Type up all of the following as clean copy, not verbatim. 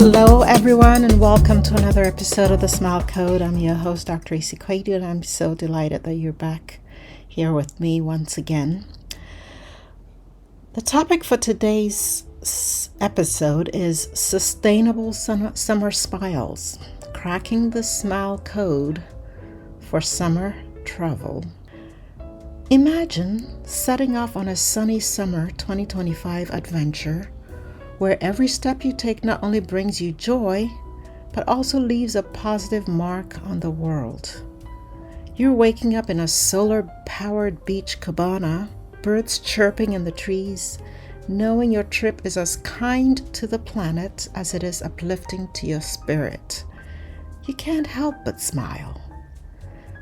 Hello, everyone, and welcome to another episode of The Smile Code. I'm your host, Dr. Isi Quadu, and I'm so delighted that you're back here with me once again. The topic for today's episode is Sustainable Summer Smiles, cracking the Smile Code for summer travel. Imagine setting off on a sunny summer 2025 adventure where every step you take not only brings you joy, but also leaves a positive mark on the world. You're waking up in a solar-powered beach cabana, birds chirping in the trees, knowing your trip is as kind to the planet as it is uplifting to your spirit. You can't help but smile.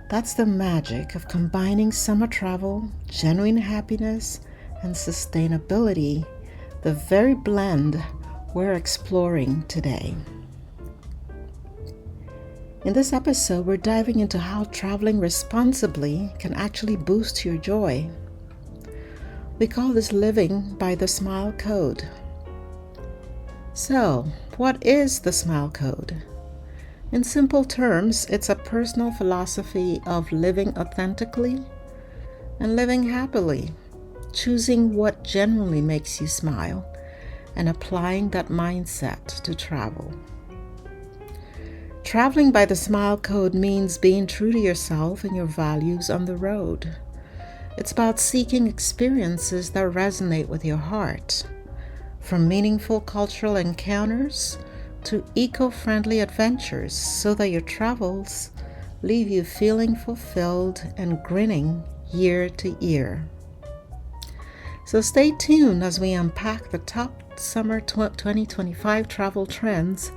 That's the magic of combining summer travel, genuine happiness, and sustainability, the very blend we're exploring today. In this episode, we're diving into how traveling responsibly can actually boost your joy. We call this living by the Smile Code. So, what is the Smile Code? In simple terms, it's a personal philosophy of living authentically and living happily, choosing what genuinely makes you smile and applying that mindset to travel. Traveling by the Smile Code means being true to yourself and your values on the road. It's about seeking experiences that resonate with your heart, from meaningful cultural encounters to eco-friendly adventures, so that your travels leave you feeling fulfilled and grinning year to year. So stay tuned as we unpack the top summer 2025 travel trends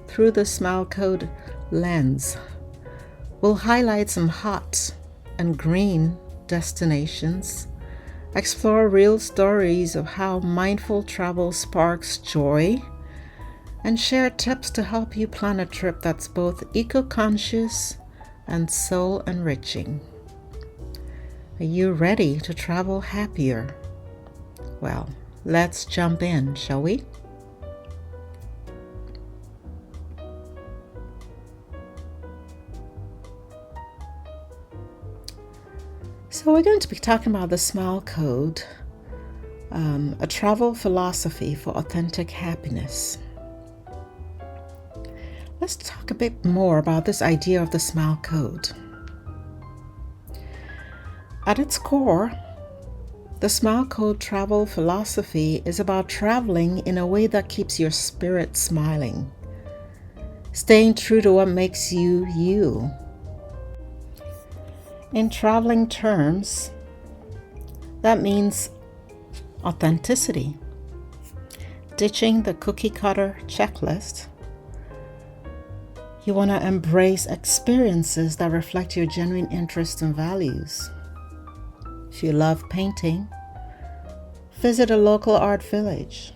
through the Smile Code lens. We'll highlight some hot and green destinations, explore real stories of how mindful travel sparks joy, and share tips to help you plan a trip that's both eco-conscious and soul-enriching. Are you ready to travel happier? Well, let's jump in, shall we? So we're going to be talking about the Smile Code, a travel philosophy for authentic happiness. Let's talk a bit more about this idea of the Smile Code. At its core, the Smile Code travel philosophy is about traveling in a way that keeps your spirit smiling, staying true to what makes you you. In traveling terms, that means authenticity, ditching the cookie-cutter checklist. You want to embrace experiences that reflect your genuine interests and values. If you love painting, visit a local art village.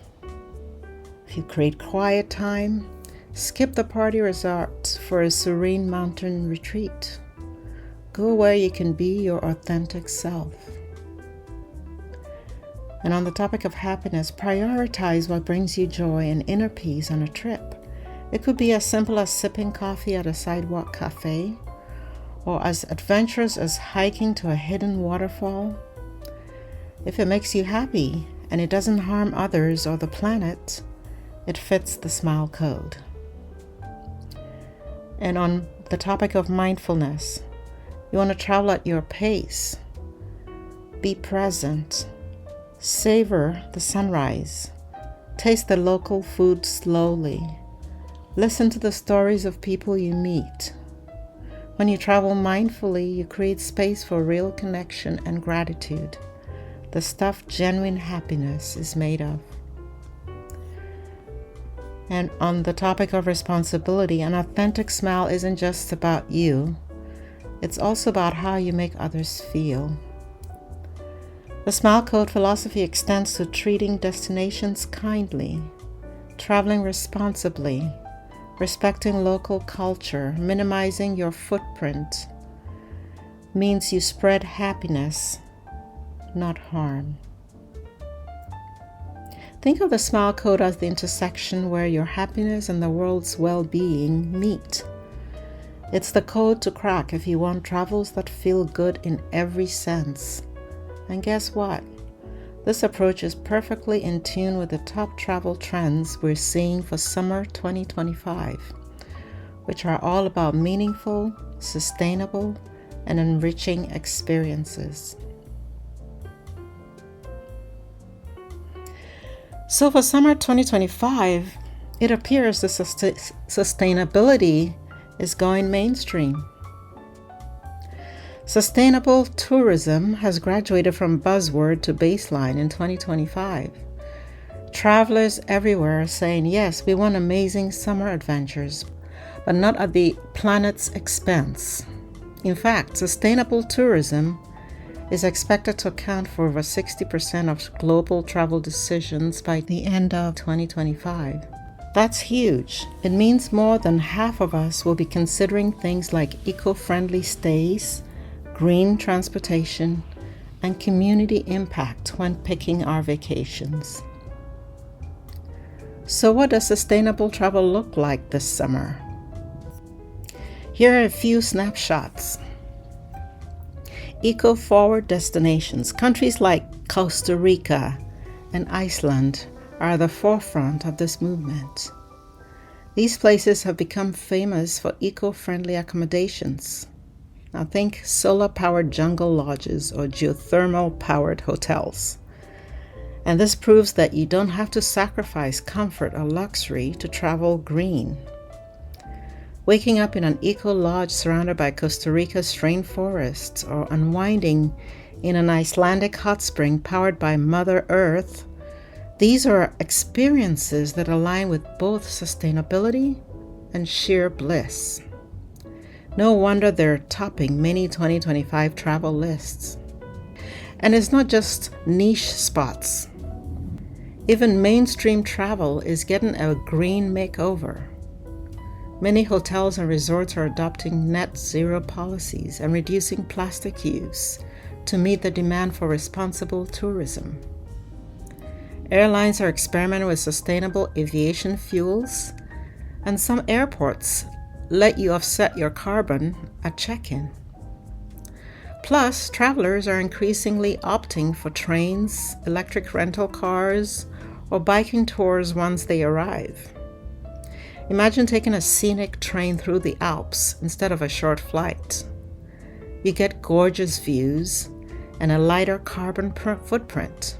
If you create quiet time, skip the party resort for a serene mountain retreat. Go where you can be your authentic self. And on the topic of happiness, prioritize what brings you joy and inner peace on a trip. It could be as simple as sipping coffee at a sidewalk cafe, or as adventurous as hiking to a hidden waterfall. If it makes you happy and it doesn't harm others or the planet, it fits the Smile Code. And on the topic of mindfulness, you want to travel at your pace. Be present. Savor the sunrise. Taste the local food slowly. Listen to the stories of people you meet. When you travel mindfully, you create space for real connection and gratitude, the stuff genuine happiness is made of. And on the topic of responsibility, an authentic smile isn't just about you. It's also about how you make others feel. The Smile Code philosophy extends to treating destinations kindly, traveling responsibly, respecting local culture, minimizing your footprint, means you spread happiness, not harm. Think of the smile code as the intersection where your happiness and the world's well-being meet. It's the code to crack if you want travels that feel good in every sense. And guess what? This approach is perfectly in tune with the top travel trends we're seeing for summer 2025, which are all about meaningful, sustainable, and enriching experiences. So for summer 2025, it appears the sustainability is going mainstream. Sustainable tourism has graduated from buzzword to baseline in 2025. Travelers everywhere are saying, yes, we want amazing summer adventures, but not at the planet's expense. In fact, sustainable tourism is expected to account for over 60% of global travel decisions by the end of 2025. That's huge. It means more than half of us will be considering things like eco-friendly stays, green transportation, and community impact when picking our vacations. So what does sustainable travel look like this summer? Here are a few snapshots. Eco-forward destinations. Countries like Costa Rica and Iceland are the forefront of this movement. These places have become famous for eco-friendly accommodations. Now think solar-powered jungle lodges or geothermal-powered hotels. And this proves that you don't have to sacrifice comfort or luxury to travel green. Waking up in an eco-lodge surrounded by Costa Rica's rainforests or unwinding in an Icelandic hot spring powered by Mother Earth, these are experiences that align with both sustainability and sheer bliss. No wonder they're topping many 2025 travel lists. And it's not just niche spots. Even mainstream travel is getting a green makeover. Many hotels and resorts are adopting net zero policies and reducing plastic use to meet the demand for responsible tourism. Airlines are experimenting with sustainable aviation fuels, and some airports let you offset your carbon at check-in. Plus, travelers are increasingly opting for trains, electric rental cars, or biking tours once they arrive. Imagine taking a scenic train through the Alps instead of a short flight. You get gorgeous views and a lighter carbon footprint.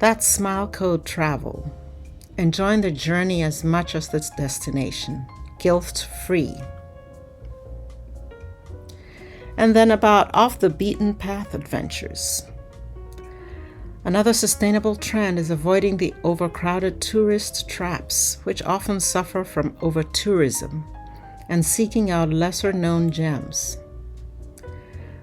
That's smile code travel, enjoying the journey as much as the destination, guilt-free. And then about off the beaten path adventures. Another sustainable trend is avoiding the overcrowded tourist traps, which often suffer from over-tourism, and seeking out lesser-known gems.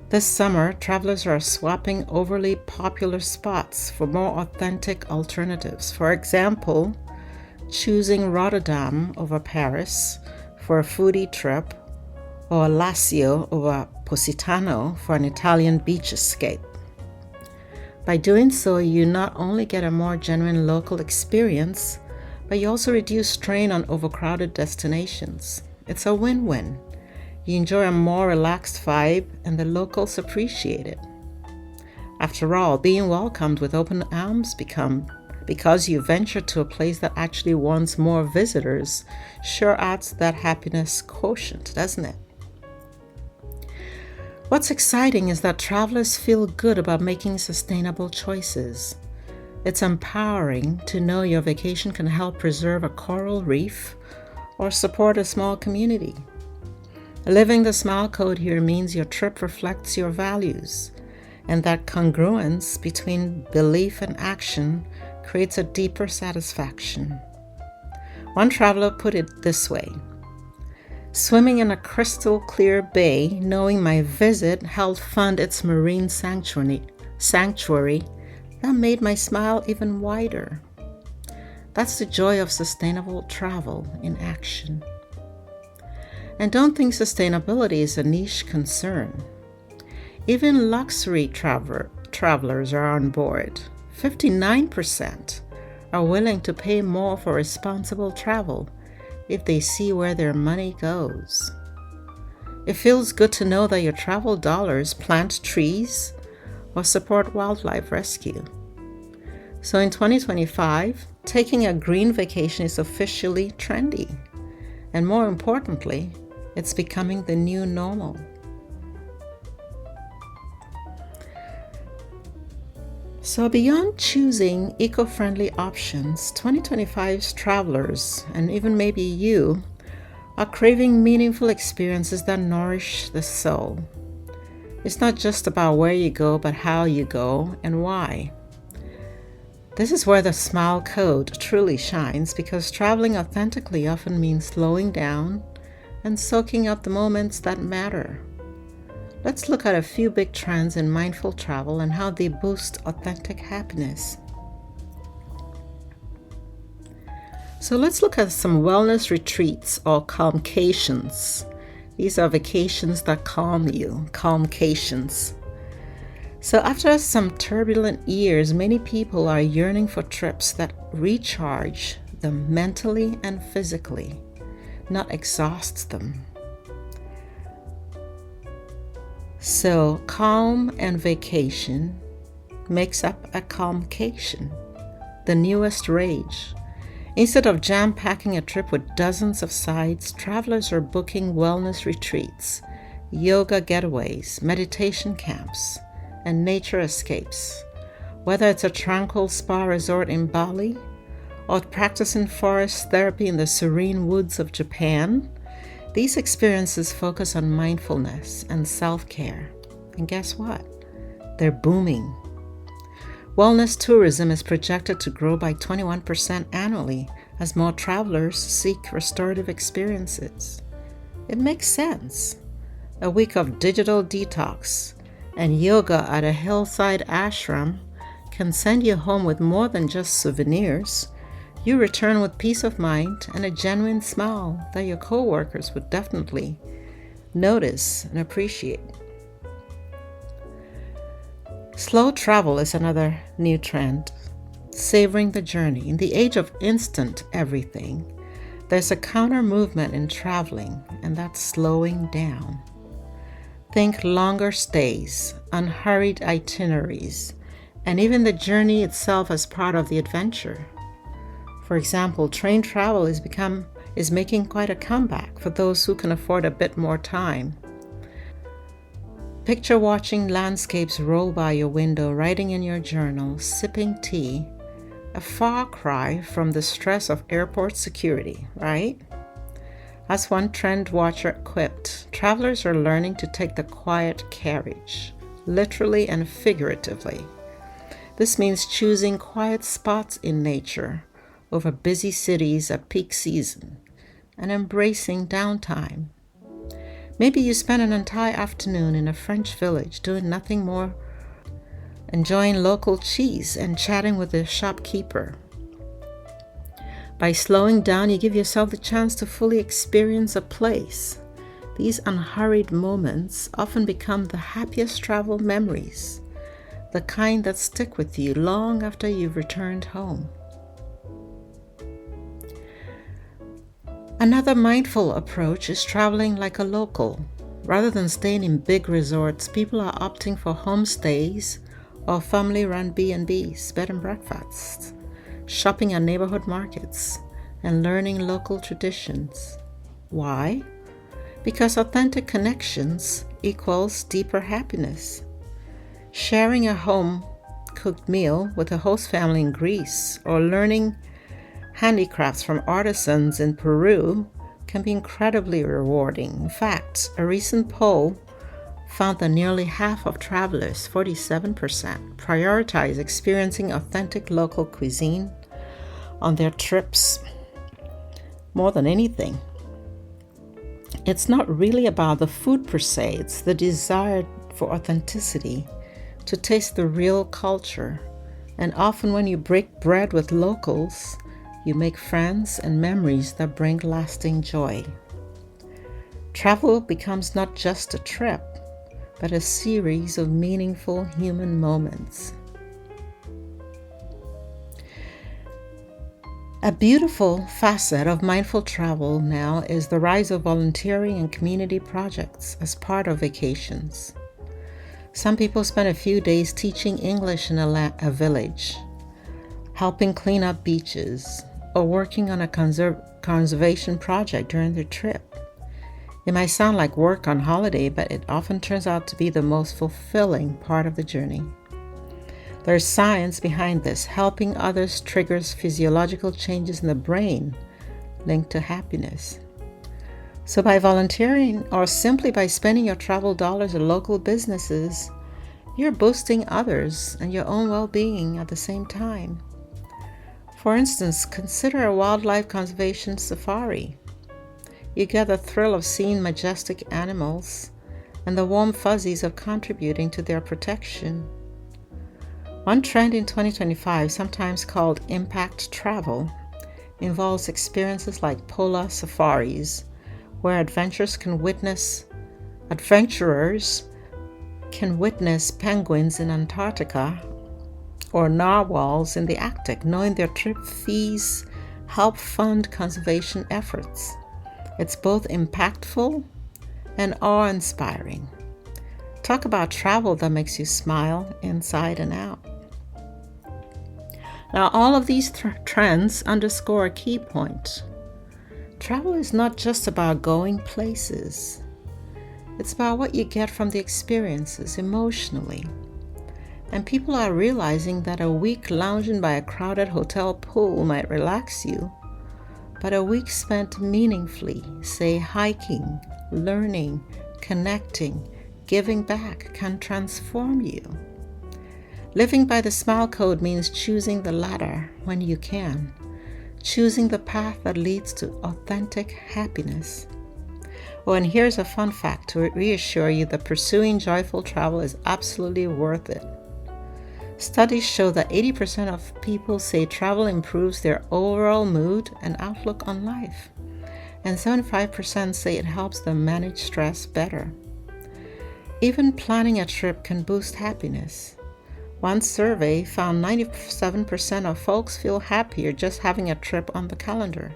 This summer, travelers are swapping overly popular spots for more authentic alternatives. For example, choosing Rotterdam over Paris for a foodie trip, or Lazio over Positano for an Italian beach escape. By doing so, you not only get a more genuine local experience, but you also reduce strain on overcrowded destinations. It's a win-win. You enjoy a more relaxed vibe, and the locals appreciate it. After all, being welcomed with open arms because you venture to a place that actually wants more visitors sure adds that happiness quotient, doesn't it? What's exciting is that travelers feel good about making sustainable choices. It's empowering to know your vacation can help preserve a coral reef or support a small community. Living the smile code here means your trip reflects your values, and that congruence between belief and action creates a deeper satisfaction. One traveler put it this way: swimming in a crystal clear bay, knowing my visit helped fund its marine sanctuary, that made my smile even wider. That's the joy of sustainable travel in action. And don't think sustainability is a niche concern. Even luxury travelers are on board. 59% are willing to pay more for responsible travel if they see where their money goes. It feels good to know that your travel dollars plant trees or support wildlife rescue. So in 2025, taking a green vacation is officially trendy. And more importantly, it's becoming the new normal. So beyond choosing eco-friendly options, 2025's travelers, and even maybe you, are craving meaningful experiences that nourish the soul. It's not just about where you go, but how you go and why. This is where the Smile Code truly shines, because traveling authentically often means slowing down and soaking up the moments that matter. Let's look at a few big trends in mindful travel and how they boost authentic happiness. So let's look at some wellness retreats or calmcations. These are vacations that calm you, calmcations. So after some turbulent years, many people are yearning for trips that recharge them mentally and physically, not exhaust them. So calm and vacation makes up a calmcation, the newest rage. Instead of jam-packing a trip with dozens of sites, travelers are booking wellness retreats, yoga getaways, meditation camps, and nature escapes. Whether it's a tranquil spa resort in Bali or practicing forest therapy in the serene woods of Japan, these experiences focus on mindfulness and self-care. And guess what? They're booming. Wellness tourism is projected to grow by 21% annually as more travelers seek restorative experiences. It makes sense. A week of digital detox and yoga at a hillside ashram can send you home with more than just souvenirs. You return with peace of mind and a genuine smile that your coworkers would definitely notice and appreciate. Slow travel is another new trend, savoring the journey. In the age of instant everything, there's a counter movement in traveling, and that's slowing down. Think longer stays, unhurried itineraries, and even the journey itself as part of the adventure. For example, train travel is making quite a comeback for those who can afford a bit more time. Picture watching landscapes roll by your window, writing in your journal, sipping tea, a far cry from the stress of airport security, right? As one trend watcher quipped, travelers are learning to take the quiet carriage, literally and figuratively. This means choosing quiet spots in nature over busy cities at peak season and embracing downtime. Maybe you spend an entire afternoon in a French village doing nothing more, enjoying local cheese and chatting with the shopkeeper. By slowing down, you give yourself the chance to fully experience a place. These unhurried moments often become the happiest travel memories, the kind that stick with you long after you've returned home. Another mindful approach is traveling like a local. Rather than staying in big resorts, people are opting for homestays or family-run B&Bs, bed and breakfasts, shopping at neighborhood markets, and learning local traditions. Why? Because authentic connections equals deeper happiness. Sharing a home-cooked meal with a host family in Greece or learning handicrafts from artisans in Peru can be incredibly rewarding. In fact, a recent poll found that nearly half of travelers, 47%, prioritize experiencing authentic local cuisine on their trips more than anything. It's not really about the food per se, it's the desire for authenticity, to taste the real culture. And often when you break bread with locals, you make friends and memories that bring lasting joy. Travel becomes not just a trip, but a series of meaningful human moments. A beautiful facet of mindful travel now is the rise of volunteering and community projects as part of vacations. Some people spend a few days teaching English in a village, helping clean up beaches, or working on a conservation project during their trip. It might sound like work on holiday, but it often turns out to be the most fulfilling part of the journey. There's science behind this. Helping others triggers physiological changes in the brain linked to happiness. So by volunteering or simply by spending your travel dollars at local businesses, you're boosting others and your own well-being at the same time. For instance, consider a wildlife conservation safari. You get the thrill of seeing majestic animals and the warm fuzzies of contributing to their protection. One trend in 2025, sometimes called impact travel, involves experiences like polar safaris, where adventurers can witness penguins in Antarctica or narwhals in the Arctic, knowing their trip fees help fund conservation efforts. It's both impactful and awe-inspiring. Talk about travel that makes you smile inside and out. Now, all of these trends underscore a key point. Travel is not just about going places. It's about what you get from the experiences emotionally. And people are realizing that a week lounging by a crowded hotel pool might relax you, but a week spent meaningfully, say hiking, learning, connecting, giving back, can transform you. Living by the SMILE code means choosing the latter when you can, choosing the path that leads to authentic happiness. Oh, and here's a fun fact to reassure you that pursuing joyful travel is absolutely worth it. Studies show that 80% of people say travel improves their overall mood and outlook on life, and 75% say it helps them manage stress better. Even planning a trip can boost happiness. One survey found 97% of folks feel happier just having a trip on the calendar.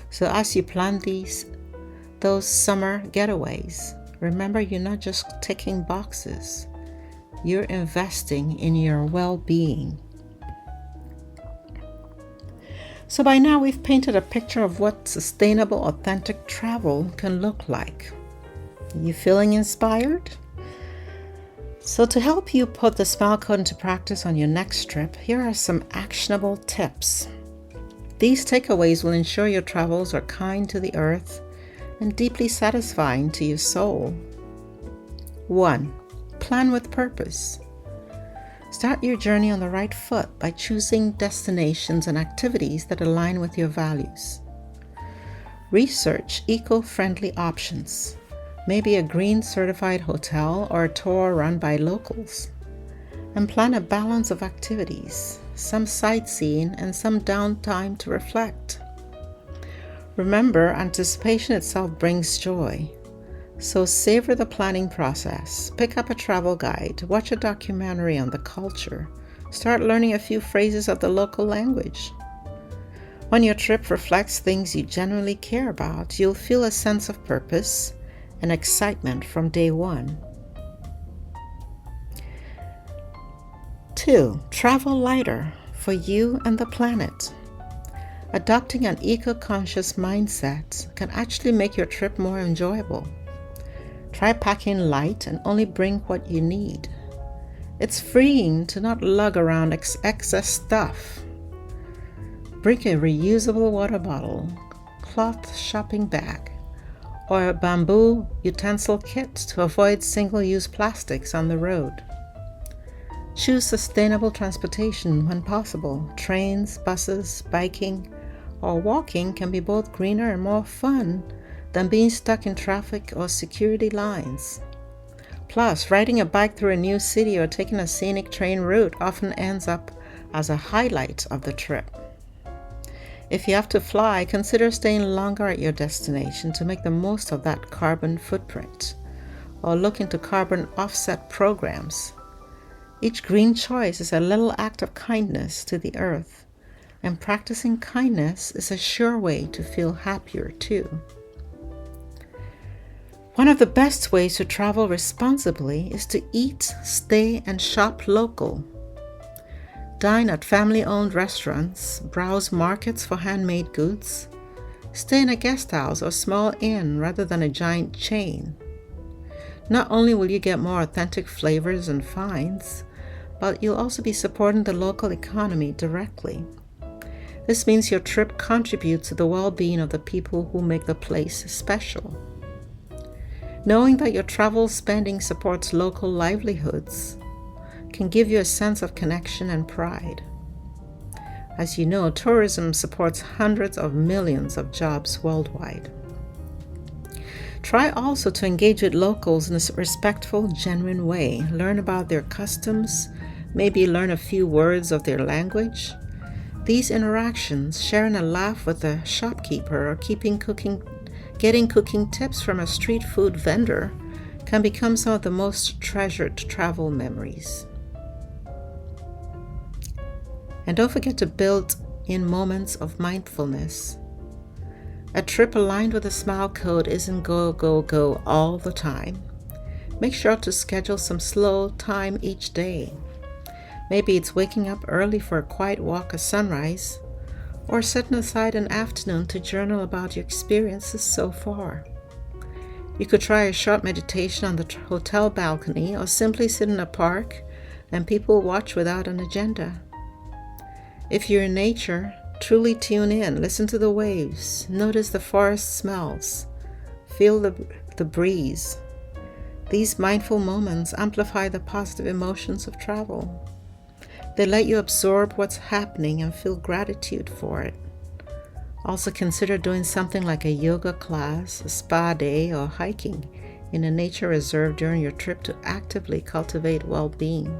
So as you plan those summer getaways, remember you're not just ticking boxes. You're investing in your well-being. So by now we've painted a picture of what sustainable, authentic travel can look like. Are you feeling inspired? So to help you put the SMILE code into practice on your next trip, here are some actionable tips. These takeaways will ensure your travels are kind to the earth and deeply satisfying to your soul. 1. Plan with purpose. Start your journey on the right foot by choosing destinations and activities that align with your values. Research eco-friendly options, maybe a green certified hotel or a tour run by locals. And plan a balance of activities, some sightseeing and some downtime to reflect. Remember, anticipation itself brings joy. So savor the planning process. Pick up a travel guide, watch a documentary on the culture, start learning a few phrases of the local language. When your trip reflects things you genuinely care about, you'll feel a sense of purpose and excitement from day one. 2. Travel lighter for you and the planet. Adopting an eco-conscious mindset can actually make your trip more enjoyable. Try packing light and only bring what you need. It's freeing to not lug around excess stuff. Bring a reusable water bottle, cloth shopping bag, or a bamboo utensil kit to avoid single-use plastics on the road. Choose sustainable transportation when possible. Trains, buses, biking, or walking can be both greener and more fun than being stuck in traffic or security lines. Plus, riding a bike through a new city or taking a scenic train route often ends up as a highlight of the trip. If you have to fly, consider staying longer at your destination to make the most of that carbon footprint, or look into carbon offset programs. Each green choice is a little act of kindness to the earth, And practicing kindness is a sure way to feel happier too. One of the best ways to travel responsibly is to eat, stay, and shop local. Dine at family-owned restaurants, browse markets for handmade goods, stay in a guest house or small inn rather than a giant chain. Not only will you get more authentic flavors and finds, but you'll also be supporting the local economy directly. This means your trip contributes to the well-being of the people who make the place special. Knowing that your travel spending supports local livelihoods can give you a sense of connection and pride. As you know, tourism supports hundreds of millions of jobs worldwide. Try also to engage with locals in a respectful, genuine way. Learn about their customs, maybe learn a few words of their language. These interactions, sharing a laugh with a shopkeeper or getting cooking tips from a street food vendor, can become some of the most treasured travel memories. And don't forget to build in moments of mindfulness. A trip aligned with a Smile Code isn't go, go, go all the time. Make sure to schedule some slow time each day. Maybe it's waking up early for a quiet walk at sunrise, or setting aside an afternoon to journal about your experiences so far. You could try a short meditation on the hotel balcony, or simply sit in a park and people watch without an agenda. If you're in nature, truly tune in, listen to the waves, notice the forest smells, feel the breeze. These mindful moments amplify the positive emotions of travel. They let you absorb what's happening and feel gratitude for it. Also consider doing something like a yoga class, a spa day, or hiking in a nature reserve during your trip to actively cultivate well-being.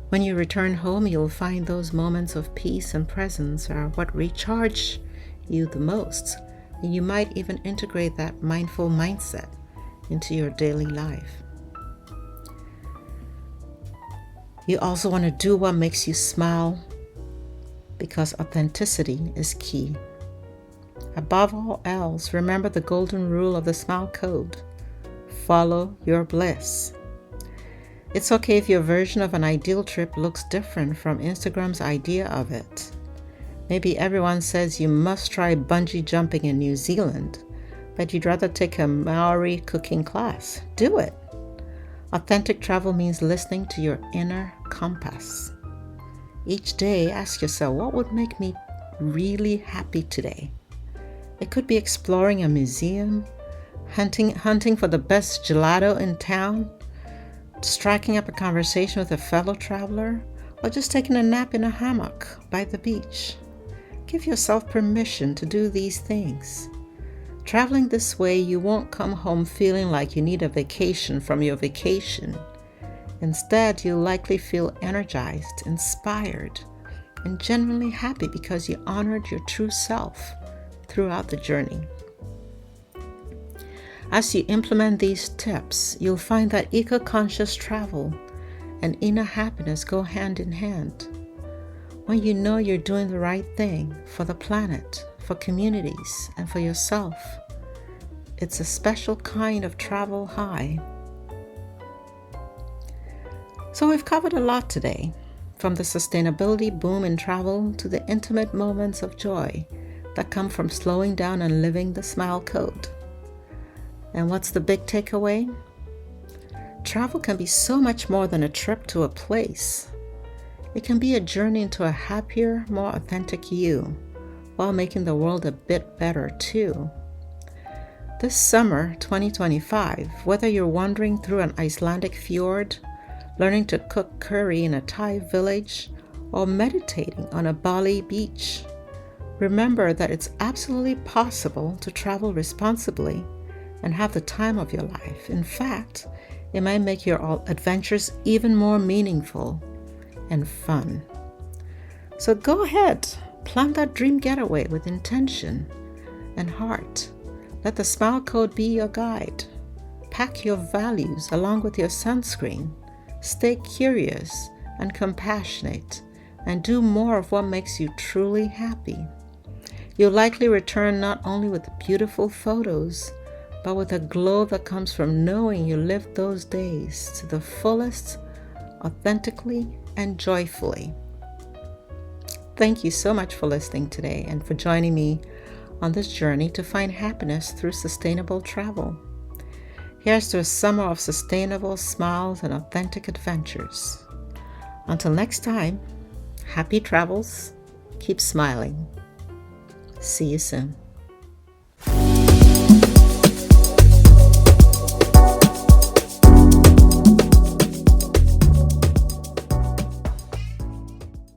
When you return home, you'll find those moments of peace and presence are what recharge you the most, and you might even integrate that mindful mindset into your daily life. You also want to do what makes you smile, because authenticity is key. Above all else, remember the golden rule of the Smile Code: follow your bliss. It's okay if your version of an ideal trip looks different from Instagram's idea of it. Maybe everyone says you must try bungee jumping in New Zealand, but you'd rather take a Maori cooking class. Do it. Authentic travel means listening to your inner compass. Each day, ask yourself, what would make me really happy today? It could be exploring a museum, hunting for the best gelato in town, striking up a conversation with a fellow traveler, or just taking a nap in a hammock by the beach. Give yourself permission to do these things. Traveling this way, you won't come home feeling like you need a vacation from your vacation. Instead, you'll likely feel energized, inspired, and genuinely happy because you honored your true self throughout the journey. As you implement these tips, you'll find that eco-conscious travel and inner happiness go hand in hand. When you know you're doing the right thing for the planet, for communities, and for yourself, it's a special kind of travel high. So we've covered a lot today, from the sustainability boom in travel to the intimate moments of joy that come from slowing down and living the Smile Code. And what's the big takeaway? Travel can be so much more than a trip to a place. It can be a journey into a happier, more authentic you, while making the world a bit better too. This summer 2025, whether you're wandering through an Icelandic fjord, learning to cook curry in a Thai village, or meditating on a Bali beach, remember that it's absolutely possible to travel responsibly and have the time of your life. In fact, it might make your adventures even more meaningful and fun. So go ahead, plan that dream getaway with intention and heart. Let the Smile Code be your guide. Pack your values along with your sunscreen. Stay curious and compassionate, and do more of what makes you truly happy. You'll likely return not only with beautiful photos, but with a glow that comes from knowing you lived those days to the fullest, authentically, and joyfully. Thank you so much for listening today and for joining me on this journey to find happiness through sustainable travel. Here's to a summer of sustainable smiles and authentic adventures. Until next time, happy travels, keep smiling. See you soon.